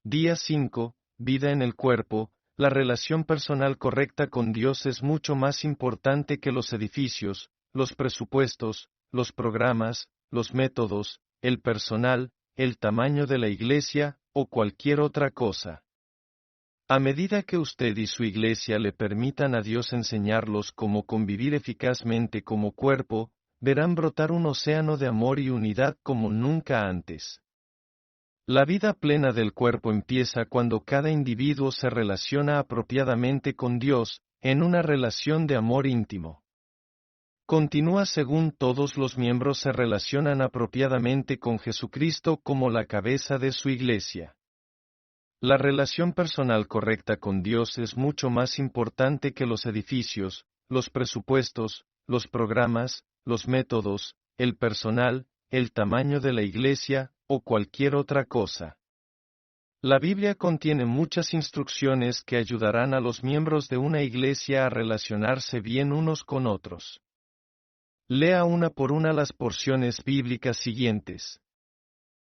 Día 5. Vida en el cuerpo. La relación personal correcta con Dios es mucho más importante que los edificios, los presupuestos, los programas, los métodos, el personal, el tamaño de la iglesia, o cualquier otra cosa. A medida que usted y su iglesia le permitan a Dios enseñarlos cómo convivir eficazmente como cuerpo, verán brotar un océano de amor y unidad como nunca antes. La vida plena del cuerpo empieza cuando cada individuo se relaciona apropiadamente con Dios, en una relación de amor íntimo. Continúa según todos los miembros se relacionan apropiadamente con Jesucristo como la cabeza de su iglesia. La relación personal correcta con Dios es mucho más importante que los edificios, los presupuestos, los programas, los métodos, el personal, el tamaño de la iglesia, o cualquier otra cosa. La Biblia contiene muchas instrucciones que ayudarán a los miembros de una iglesia a relacionarse bien unos con otros. Lea una por una las porciones bíblicas siguientes.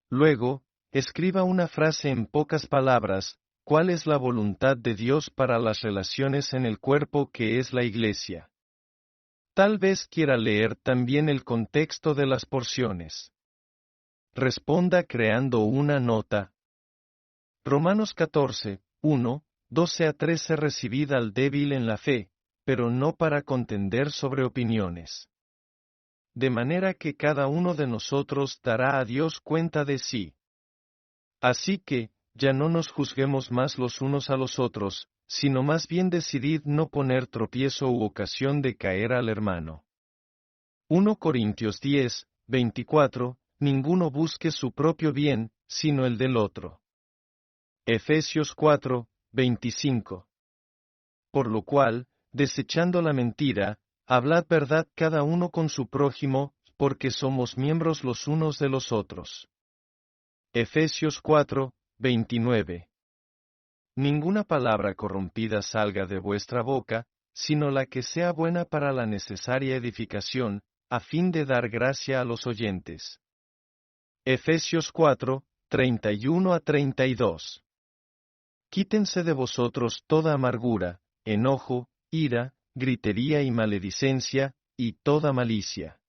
Luego, escriba una frase en pocas palabras: ¿cuál es la voluntad de Dios para las relaciones en el cuerpo que es la iglesia? Tal vez quiera leer también el contexto de las porciones. Responda creando una nota. Romanos 14, 1, 12 a 13. Recibid al débil en la fe, pero no para contender sobre opiniones. De manera que cada uno de nosotros dará a Dios cuenta de sí. Así que, ya no nos juzguemos más los unos a los otros, sino más bien decidid no poner tropiezo u ocasión de caer al hermano. 1 Corintios 10, 24, ninguno busque su propio bien, sino el del otro. Efesios 4, 25. Por lo cual, desechando la mentira, hablad verdad cada uno con su prójimo, porque somos miembros los unos de los otros. Efesios 4, 29. Ninguna palabra corrompida salga de vuestra boca, sino la que sea buena para la necesaria edificación, a fin de dar gracia a los oyentes. Efesios 4, 31 a 32. Quítense de vosotros toda amargura, enojo, ira, gritería y maledicencia, y toda malicia.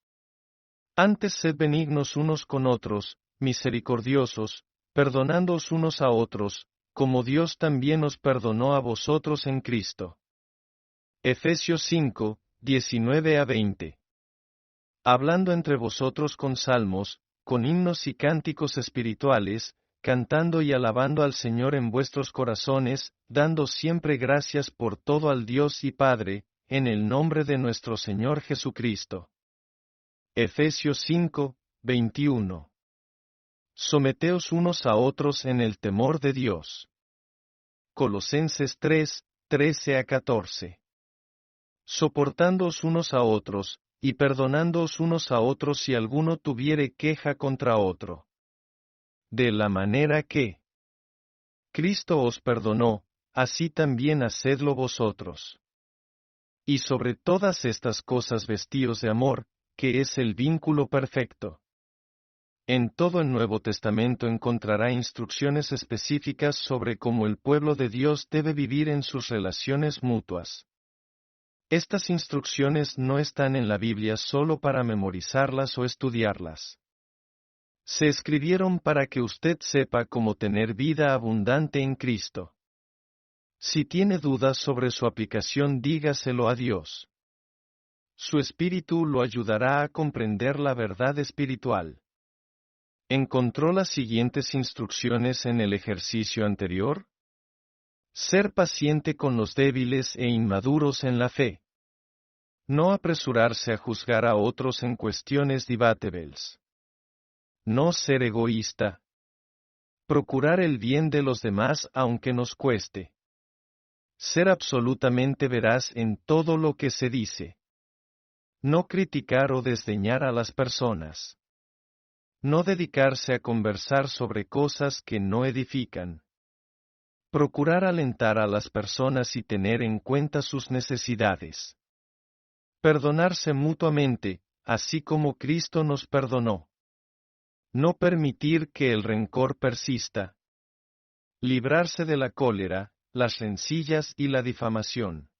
Antes sed benignos unos con otros, misericordiosos, perdonándoos unos a otros, como Dios también os perdonó a vosotros en Cristo. Efesios 5, 19 a 20. Hablando entre vosotros con salmos, con himnos y cánticos espirituales, cantando y alabando al Señor en vuestros corazones, dando siempre gracias por todo al Dios y Padre, en el nombre de nuestro Señor Jesucristo. Efesios 5, 21. Someteos unos a otros en el temor de Dios. Colosenses 3, 13 a 14. Soportándoos unos a otros, y perdonándoos unos a otros si alguno tuviere queja contra otro. De la manera que Cristo os perdonó, así también hacedlo vosotros. Y sobre todas estas cosas vestíos de amor, que es el vínculo perfecto. En todo el Nuevo Testamento encontrará instrucciones específicas sobre cómo el pueblo de Dios debe vivir en sus relaciones mutuas. Estas instrucciones no están en la Biblia solo para memorizarlas o estudiarlas. Se escribieron para que usted sepa cómo tener vida abundante en Cristo. Si tiene dudas sobre su aplicación, dígaselo a Dios. Su espíritu lo ayudará a comprender la verdad espiritual. ¿Encontró las siguientes instrucciones en el ejercicio anterior? Ser paciente con los débiles e inmaduros en la fe. No apresurarse a juzgar a otros en cuestiones debatebles. No ser egoísta. Procurar el bien de los demás aunque nos cueste. Ser absolutamente veraz en todo lo que se dice. No criticar o desdeñar a las personas. No dedicarse a conversar sobre cosas que no edifican. Procurar alentar a las personas y tener en cuenta sus necesidades. Perdonarse mutuamente, así como Cristo nos perdonó. No permitir que el rencor persista. Librarse de la cólera, las rencillas y la difamación.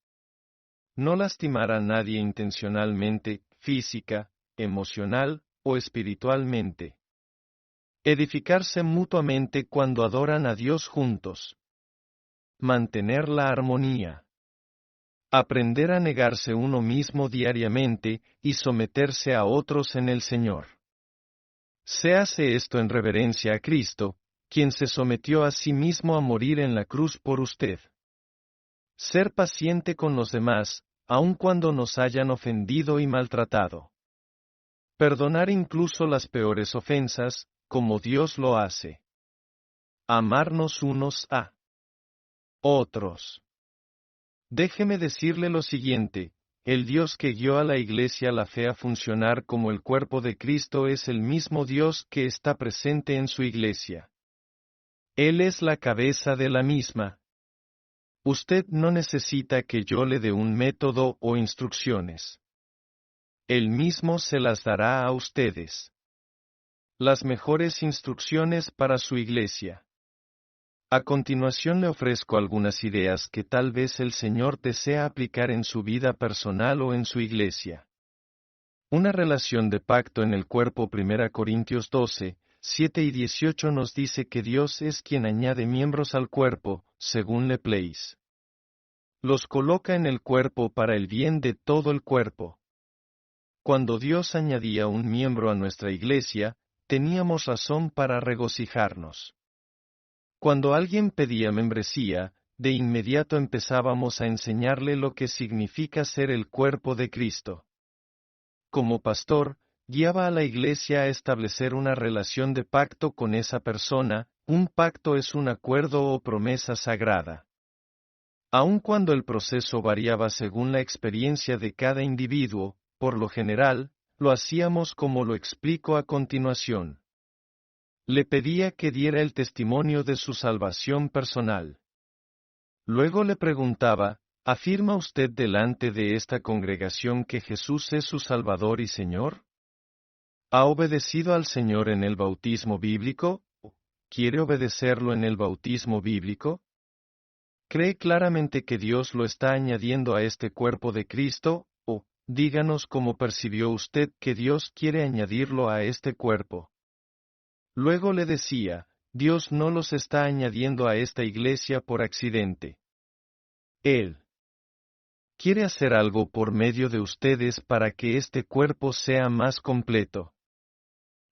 No lastimar a nadie intencionalmente, física, emocional o espiritualmente. Edificarse mutuamente cuando adoran a Dios juntos. Mantener la armonía. Aprender a negarse uno mismo diariamente y someterse a otros en el Señor. Se hace esto en reverencia a Cristo, quien se sometió a sí mismo a morir en la cruz por usted. Ser paciente con los demás, aun cuando nos hayan ofendido y maltratado. Perdonar incluso las peores ofensas, como Dios lo hace. Amarnos unos a otros. Déjeme decirle lo siguiente, el Dios que guió a la Iglesia la fe a funcionar como el cuerpo de Cristo es el mismo Dios que está presente en su Iglesia. Él es la cabeza de la misma. Usted no necesita que yo le dé un método o instrucciones. Él mismo se las dará a ustedes. Las mejores instrucciones para su Iglesia. A continuación le ofrezco algunas ideas que tal vez el Señor desea aplicar en su vida personal o en su iglesia. Una relación de pacto en el cuerpo. 1 Corintios 12, 7 y 18 nos dice que Dios es quien añade miembros al cuerpo, según Le Place. Los coloca en el cuerpo para el bien de todo el cuerpo. Cuando Dios añadía un miembro a nuestra iglesia, teníamos razón para regocijarnos. Cuando alguien pedía membresía, de inmediato empezábamos a enseñarle lo que significa ser el cuerpo de Cristo. Como pastor, guiaba a la iglesia a establecer una relación de pacto con esa persona. Un pacto es un acuerdo o promesa sagrada. Aun cuando el proceso variaba según la experiencia de cada individuo, por lo general, lo hacíamos como lo explico a continuación. Le pedía que diera el testimonio de su salvación personal. Luego le preguntaba, ¿afirma usted delante de esta congregación que Jesús es su Salvador y Señor? ¿Ha obedecido al Señor en el bautismo bíblico? ¿Quiere obedecerlo en el bautismo bíblico? ¿Cree claramente que Dios lo está añadiendo a este cuerpo de Cristo? Díganos cómo percibió usted que Dios quiere añadirlo a este cuerpo. Luego le decía, Dios no los está añadiendo a esta iglesia por accidente. Él quiere hacer algo por medio de ustedes para que este cuerpo sea más completo.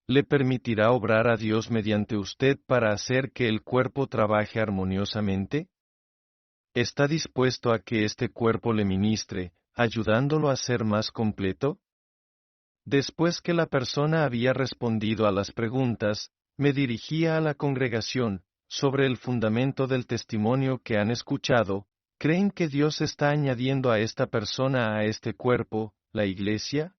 ¿Le permitirá obrar a Dios mediante usted para hacer que el cuerpo trabaje armoniosamente? ¿Está dispuesto a que este cuerpo le ministre, ayudándolo a ser más completo? Después que la persona había respondido a las preguntas, me dirigía a la congregación, sobre el fundamento del testimonio que han escuchado, ¿creen que Dios está añadiendo a esta persona a este cuerpo, la iglesia?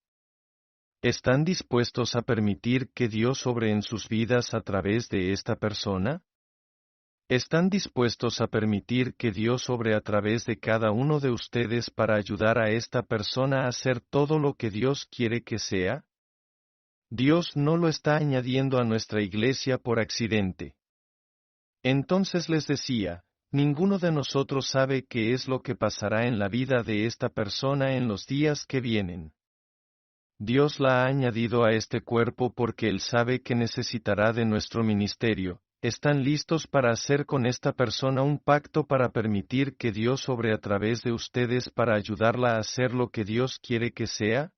¿Están dispuestos a permitir que Dios obre en sus vidas a través de esta persona? ¿Están dispuestos a permitir que Dios obre a través de cada uno de ustedes para ayudar a esta persona a hacer todo lo que Dios quiere que sea? Dios no lo está añadiendo a nuestra iglesia por accidente. Entonces les decía, ninguno de nosotros sabe qué es lo que pasará en la vida de esta persona en los días que vienen. Dios la ha añadido a este cuerpo porque Él sabe que necesitará de nuestro ministerio. ¿Están listos para hacer con esta persona un pacto para permitir que Dios obre a través de ustedes para ayudarla a hacer lo que Dios quiere que sea?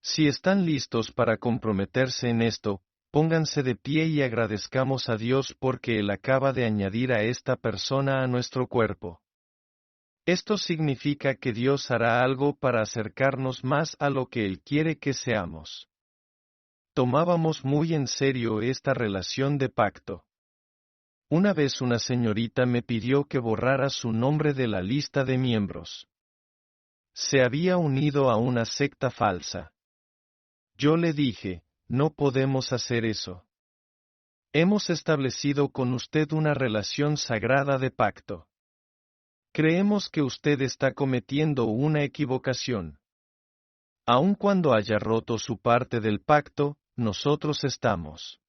Si están listos para comprometerse en esto, pónganse de pie y agradezcamos a Dios porque Él acaba de añadir a esta persona a nuestro cuerpo. Esto significa que Dios hará algo para acercarnos más a lo que Él quiere que seamos. Tomábamos muy en serio esta relación de pacto. Una vez una señorita me pidió que borrara su nombre de la lista de miembros. Se había unido a una secta falsa. Yo le dije, no podemos hacer eso. Hemos establecido con usted una relación sagrada de pacto. Creemos que usted está cometiendo una equivocación. Aun cuando haya roto su parte del pacto, nosotros estamos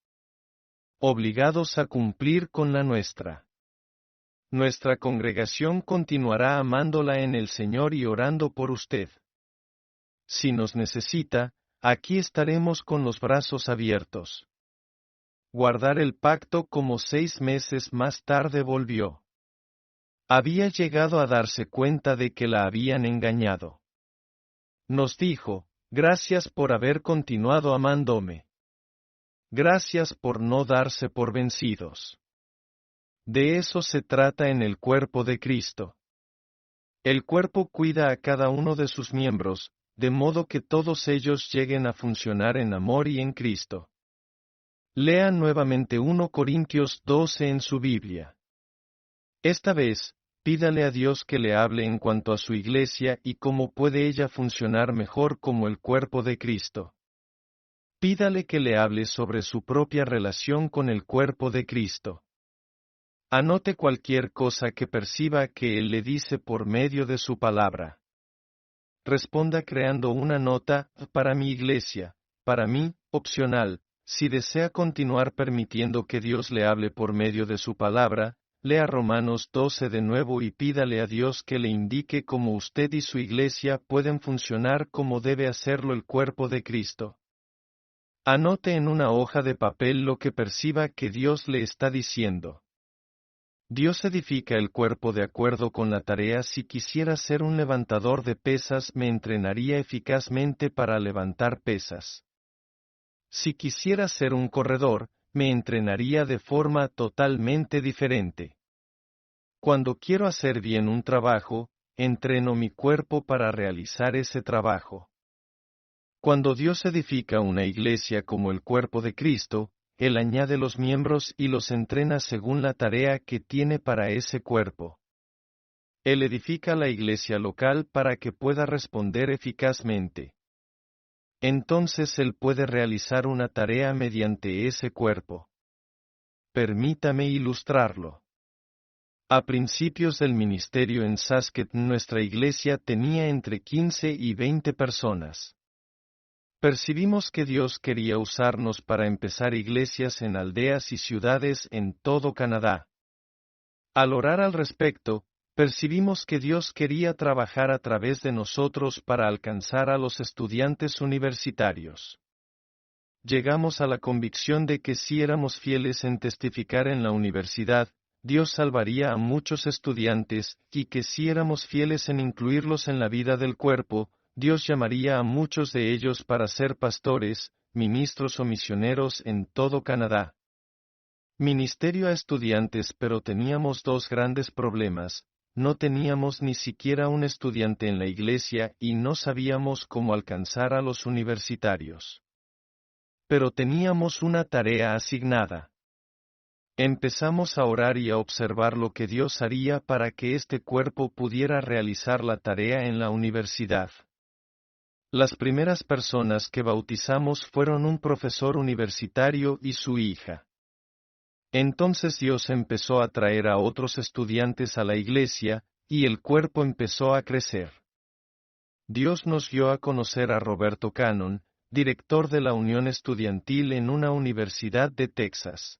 obligados a cumplir con la nuestra. Nuestra congregación continuará amándola en el Señor y orando por usted. Si nos necesita, aquí estaremos con los brazos abiertos. Guardar el pacto como 6 meses más tarde volvió. Había llegado a darse cuenta de que la habían engañado. Nos dijo, gracias por haber continuado amándome. Gracias por no darse por vencidos. De eso se trata en el cuerpo de Cristo. El cuerpo cuida a cada uno de sus miembros, de modo que todos ellos lleguen a funcionar en amor y en Cristo. Lean nuevamente 1 Corintios 12 en su Biblia. Esta vez, pídale a Dios que le hable en cuanto a su iglesia y cómo puede ella funcionar mejor como el cuerpo de Cristo. Pídale que le hable sobre su propia relación con el cuerpo de Cristo. Anote cualquier cosa que perciba que Él le dice por medio de su palabra. Responda creando una nota, para mi iglesia, para mí, opcional. Si desea continuar permitiendo que Dios le hable por medio de su palabra, lea Romanos 12 de nuevo y pídale a Dios que le indique cómo usted y su iglesia pueden funcionar como debe hacerlo el cuerpo de Cristo. Anote en una hoja de papel lo que perciba que Dios le está diciendo. Dios edifica el cuerpo de acuerdo con la tarea. Si quisiera ser un levantador de pesas, me entrenaría eficazmente para levantar pesas. Si quisiera ser un corredor, me entrenaría de forma totalmente diferente. Cuando quiero hacer bien un trabajo, entreno mi cuerpo para realizar ese trabajo. Cuando Dios edifica una iglesia como el cuerpo de Cristo, Él añade los miembros y los entrena según la tarea que tiene para ese cuerpo. Él edifica la iglesia local para que pueda responder eficazmente. Entonces Él puede realizar una tarea mediante ese cuerpo. Permítame ilustrarlo. A principios del ministerio en Saskatoon, nuestra iglesia tenía entre 15 y 20 personas. Percibimos que Dios quería usarnos para empezar iglesias en aldeas y ciudades en todo Canadá. Al orar al respecto, percibimos que Dios quería trabajar a través de nosotros para alcanzar a los estudiantes universitarios. Llegamos a la convicción de que si éramos fieles en testificar en la universidad, Dios salvaría a muchos estudiantes, y que si éramos fieles en incluirlos en la vida del cuerpo, Dios llamaría a muchos de ellos para ser pastores, ministros o misioneros en todo Canadá. Ministerio a estudiantes, pero teníamos 2 grandes problemas: no teníamos ni siquiera un estudiante en la iglesia y no sabíamos cómo alcanzar a los universitarios. Pero teníamos una tarea asignada. Empezamos a orar y a observar lo que Dios haría para que este cuerpo pudiera realizar la tarea en la universidad. Las primeras personas que bautizamos fueron un profesor universitario y su hija. Entonces Dios empezó a traer a otros estudiantes a la iglesia, y el cuerpo empezó a crecer. Dios nos dio a conocer a Roberto Cannon, director de la Unión Estudiantil en una universidad de Texas.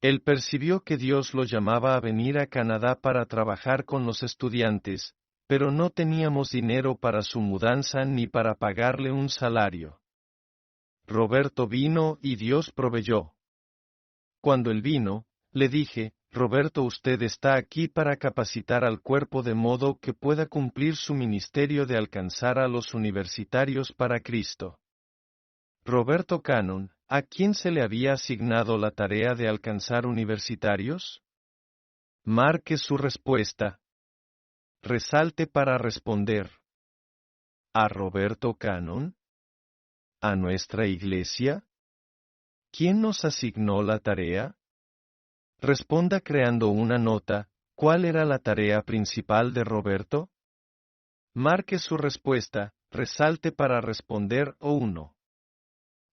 Él percibió que Dios lo llamaba a venir a Canadá para trabajar con los estudiantes, pero no teníamos dinero para su mudanza ni para pagarle un salario. Roberto vino y Dios proveyó. Cuando él vino, le dije, Roberto, usted está aquí para capacitar al cuerpo de modo que pueda cumplir su ministerio de alcanzar a los universitarios para Cristo. Roberto Cannon, ¿a quién se le había asignado la tarea de alcanzar universitarios? Marque su respuesta. Resalte para responder. ¿A Roberto Cannon? ¿A nuestra iglesia? ¿Quién nos asignó la tarea? Responda creando una nota. ¿Cuál era la tarea principal de Roberto? Marque su respuesta, resalte para responder o 1.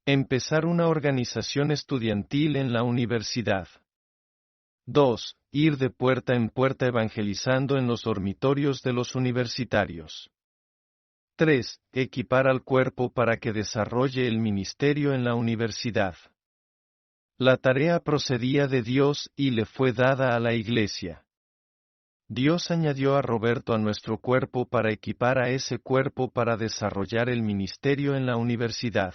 Empezar una organización estudiantil en la universidad. 2. Ir de puerta en puerta evangelizando en los dormitorios de los universitarios. 3. Equipar al cuerpo para que desarrolle el ministerio en la universidad. La tarea procedía de Dios y le fue dada a la iglesia. Dios añadió a Roberto a nuestro cuerpo para equipar a ese cuerpo para desarrollar el ministerio en la universidad.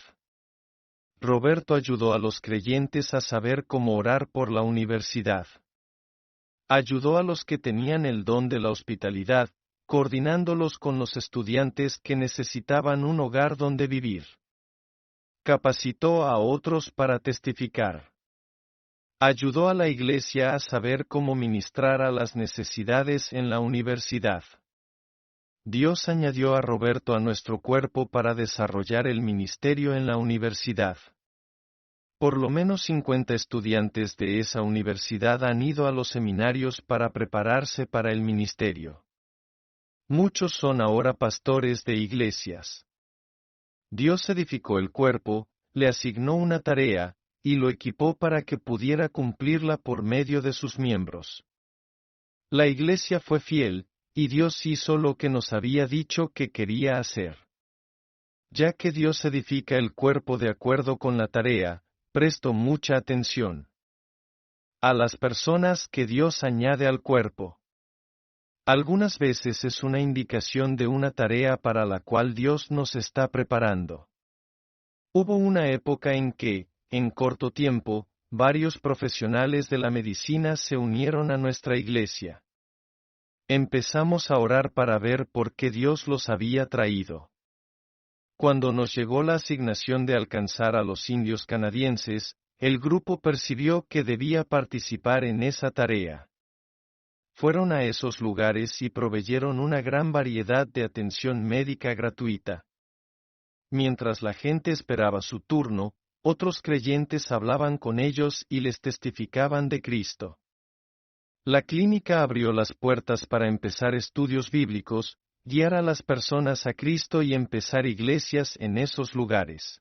Roberto ayudó a los creyentes a saber cómo orar por la universidad. Ayudó a los que tenían el don de la hospitalidad, coordinándolos con los estudiantes que necesitaban un hogar donde vivir. Capacitó a otros para testificar. Ayudó a la iglesia a saber cómo ministrar a las necesidades en la universidad. Dios añadió a Roberto a nuestro cuerpo para desarrollar el ministerio en la universidad. Por lo menos 50 estudiantes de esa universidad han ido a los seminarios para prepararse para el ministerio. Muchos son ahora pastores de iglesias. Dios edificó el cuerpo, le asignó una tarea, y lo equipó para que pudiera cumplirla por medio de sus miembros. La iglesia fue fiel, y Dios hizo lo que nos había dicho que quería hacer. Ya que Dios edifica el cuerpo de acuerdo con la tarea, presto mucha atención a las personas que Dios añade al cuerpo. Algunas veces es una indicación de una tarea para la cual Dios nos está preparando. Hubo una época en que, en corto tiempo, varios profesionales de la medicina se unieron a nuestra iglesia. Empezamos a orar para ver por qué Dios los había traído. Cuando nos llegó la asignación de alcanzar a los indios canadienses, el grupo percibió que debía participar en esa tarea. Fueron a esos lugares y proveyeron una gran variedad de atención médica gratuita. Mientras la gente esperaba su turno, otros creyentes hablaban con ellos y les testificaban de Cristo. La clínica abrió las puertas para empezar estudios bíblicos, guiar a las personas a Cristo y empezar iglesias en esos lugares.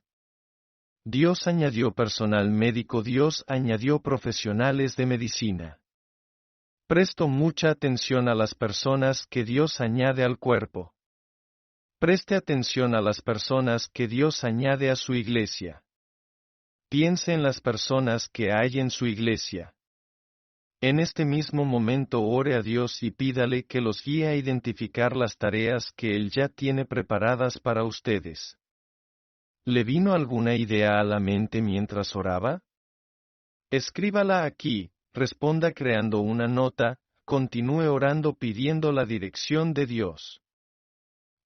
Dios añadió personal médico, Dios añadió profesionales de medicina. Presto mucha atención a las personas que Dios añade al cuerpo. Preste atención a las personas que Dios añade a su iglesia. Piense en las personas que hay en su iglesia. En este mismo momento ore a Dios y pídale que los guíe a identificar las tareas que Él ya tiene preparadas para ustedes. ¿Le vino alguna idea a la mente mientras oraba? Escríbala aquí, responda creando una nota, continúe orando pidiendo la dirección de Dios.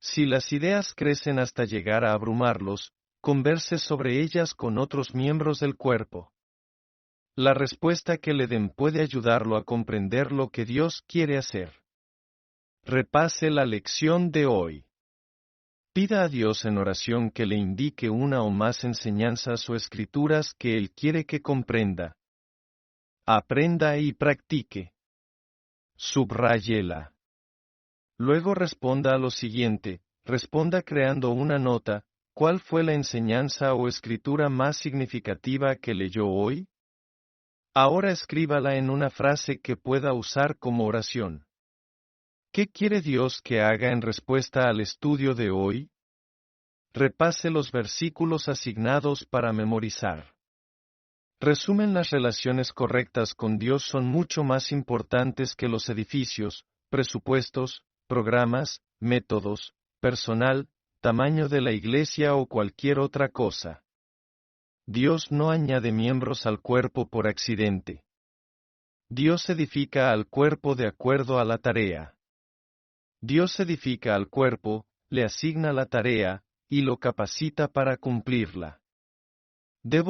Si las ideas crecen hasta llegar a abrumarlos, converse sobre ellas con otros miembros del cuerpo. La respuesta que le den puede ayudarlo a comprender lo que Dios quiere hacer. Repase la lección de hoy. Pida a Dios en oración que le indique una o más enseñanzas o escrituras que Él quiere que comprenda. Aprenda y practique. Subráyela. Luego responda a lo siguiente, responda creando una nota, ¿cuál fue la enseñanza o escritura más significativa que leyó hoy? Ahora escríbala en una frase que pueda usar como oración. ¿Qué quiere Dios que haga en respuesta al estudio de hoy? Repase los versículos asignados para memorizar. Resumen: las relaciones correctas con Dios son mucho más importantes que los edificios, presupuestos, programas, métodos, personal, tamaño de la iglesia o cualquier otra cosa. Dios no añade miembros al cuerpo por accidente. Dios edifica al cuerpo de acuerdo a la tarea. Dios edifica al cuerpo, le asigna la tarea, y lo capacita para cumplirla. Debo